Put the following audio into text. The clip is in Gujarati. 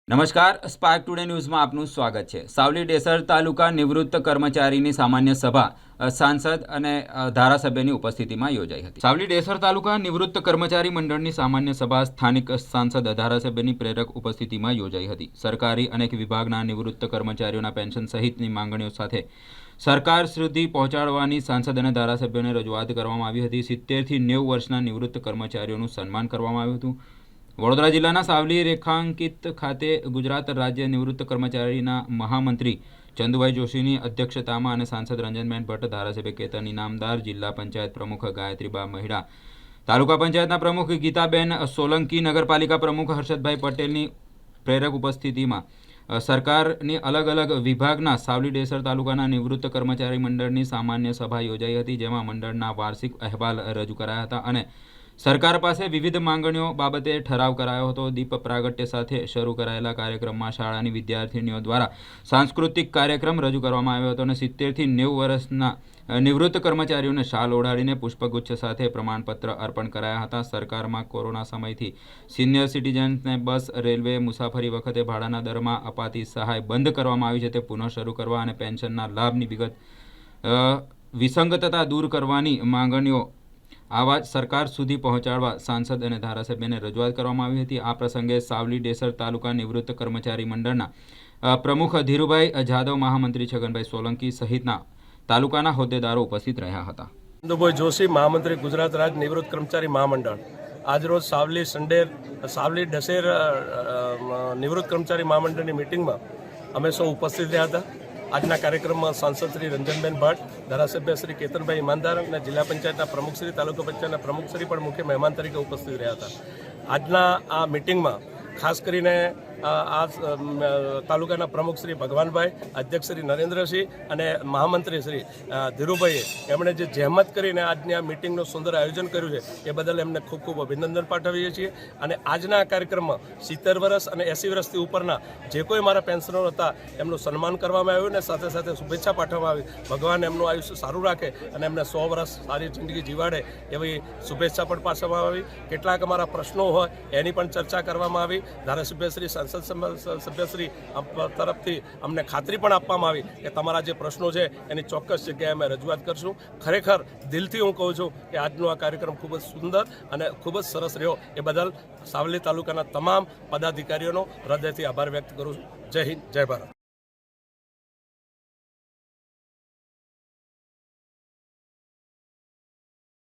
નમસ્કાર, સ્પાર્ક ટુડે ન્યૂઝમાં આપનું સ્વાગત છે। સાવલી ડેસર તાલુકા નિવૃત્ત કર્મચારીની સામાન્ય સભા સાંસદ અને ધારાસભ્યની ઉપસ્થિતિમાં યોજાઈ હતી। સાવલી ડેસર તાલુકા નિવૃત્ત કર્મચારી મંડળની સામાન્ય સભા સ્થાનિક સાંસદ ધારાસભ્યની પ્રેરક ઉપસ્થિતિમાં યોજાઈ હતી। સરકારી અનેક વિભાગના નિવૃત્ત કર્મચારીઓના પેન્શન સહિતની માંગણીઓ સાથે સરકાર સુધી પહોંચાડવાની સાંસદ અને ધારાસભ્યોને રજૂઆત કરવામાં આવી હતી। 70 થી 90 વર્ષના નિવૃત્ત કર્મચારીઓનું સન્માન કરવામાં આવ્યું હતું। વડોદરા જિલ્લાના સાવલી રેખાંકિત ખાતે ગુજરાત રાજ્ય નિવૃત્ત કર્મચારીના મહામંત્રી ચંદુભાઈ જોશીની અધ્યક્ષતામાં અને સાંસદ રંજનબેન ભટ્ટ, ધારાસભ્ય કેતન ઇનામદાર, જિલ્લા પંચાયત પ્રમુખ ગાયત્રીબા મહિડા, તાલુકા પંચાયતના પ્રમુખ ગીતાબેન સોલંકી, નગરપાલિકા પ્રમુખ હર્ષદભાઈ પટેલની પ્રેરક ઉપસ્થિતિમાં સરકારની અલગ અલગ વિભાગના સાવલી ડેસર તાલુકાના નિવૃત્ત કર્મચારી મંડળની સામાન્ય સભા યોજાઈ હતી, જેમાં મંડળના વાર્ષિક અહેવાલ રજૂ કરાયા હતા અને સરકાર પાસે વિવિધ માંગણીઓ બાબતે ઠરાવ કરાયો હતો। દીપ પ્રાગટ્ય સાથે શરૂ કરાયેલા કાર્યક્રમમાં શાળાની વિદ્યાર્થીનીઓ દ્વારા સાંસ્કૃતિક કાર્યક્રમ રજૂ કરવામાં આવ્યો હતો અને 70 થી 90 વર્ષના નિવૃત્ત કર્મચારીઓને શાલ ઓઢાડીને પુષ્પગુચ્છ સાથે પ્રમાણપત્ર અર્પણ કરાયા હતા। સરકારમાં કોરોના સમયથી સિનિયર સિટીઝન્સને બસ, રેલવે મુસાફરી વખતે ભાડાના દરમાં અપાતી સહાય બંધ કરવામાં આવી છે, તે પુનઃ શરૂ કરવા અને પેન્શનના લાભની વિસંગતતા દૂર કરવાની માંગણીઓ આવાજ સરકાર સુધી પહોંચાડવા સાંસદ અને ધારાસભ્યને રજૂઆત કરવામાં આવી હતી। આ પ્રસંગે સાવલી ડેસર તાલુકા નિવૃત્ત કર્મચારી મંડળના પ્રમુખ ધીરુભાઈ જાદવ, મહામંત્રી છગનભાઈ સોલંકી સહિતના તાલુકાના હોદ્દેદારો ઉપસ્થિત રહ્યા હતા। ચંદુભાઈ જોશી, મહામંત્રી, ગુજરાત રાજ્ય નિવૃત્ત કર્મચારી મહામંડળ, આજરોજ સાવલી ડેસર નિવૃત્ત કર્મચારી મહામંડળની મિટિંગમાં અમે સૌ ઉપસ્થિત રહ્યા હતા। આજના કાર્યક્રમમાં સાંસદ શ્રી રંજનબેન ભટ્ટ, ધારાસભ્ય શ્રી કેતનભાઈ ઇનામદાર અને જિલ્લા પંચાયતના પ્રમુખ શ્રી, તાલુકા પંચાયતના પ્રમુખ શ્રી પણ મુખ્ય મહેમાન તરીકે ઉપસ્થિત રહ્યા હતા। આજના આ મિટિંગમાં ખાસ કરીને આ તાલુકાના પ્રમુખ શ્રી ભગવાનભાઈ, અધ્યક્ષ શ્રી નરેન્દ્રસિંહ અને મહામંત્રી શ્રી ધીરુભાઈએ એમણે જે જહેમત કરીને આજની આ મિટિંગનું સુંદર આયોજન કર્યું છે એ બદલ એમને ખૂબ ખૂબ અભિનંદન પાઠવીએ છીએ। અને આજના આ કાર્યક્રમમાં 70 વર્ષ અને 80 વર્ષથી ઉપરના જે કોઈ મારા પેન્શનરો હતા એમનું સન્માન કરવામાં આવ્યું અને સાથે સાથે શુભેચ્છા પાઠવવામાં આવી। ભગવાન એમનું આયુષ્ય સારું રાખે અને એમને 100 વર્ષ સારી જિંદગી જીવાડે એવી શુભેચ્છા પણ પાઠવવામાં આવી। કેટલાક અમારા પ્રશ્નો હોય એની પણ ચર્ચા કરવામાં આવી। ધારાસભ્યશ્રી, સભ્યશ્રી તરફથી અમને ખાતરી પણ આપવામાં આવી કે તમારા જે પ્રશ્નો છે એની ચોક્કસ જગ્યાએ અમે રજૂઆત કરશું। ખરેખર દિલથી હું કહું છું કે આજનો આ કાર્યક્રમ ખૂબ જ સુંદર અને ખૂબ જ સરસ રહ્યો, એ બદલ સાવલી તાલુકાના તમામ પદાધિકારીઓનો હૃદયથી આભાર વ્યક્ત કરું છું। જય હિન્દ, જય ભારત।